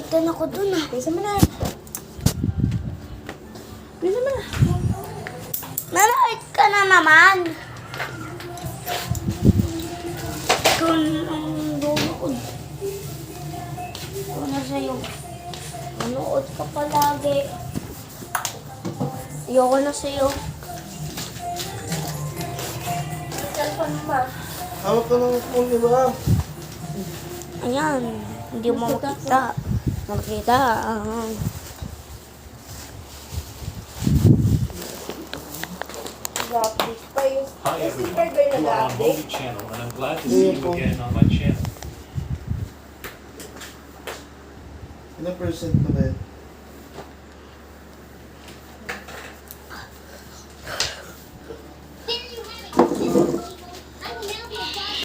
Nasaktan ako dun ah. Bisa mo na. Bisa mo na. Nanood ka na naman. Kung ang lulukod. Kung na sa'yo. Manood ka palagi. Ayoko na sa'yo. Cellphone mo ba? Hawak ka ng phone, di ba? Ayan. Hindi mo makita. Makita. Nag-update pa yung... Hi Eh, si everyone, Berber you are on nag-update. Moby Channel and I'm glad to see you again on my channel. Ilang percent na ba yun?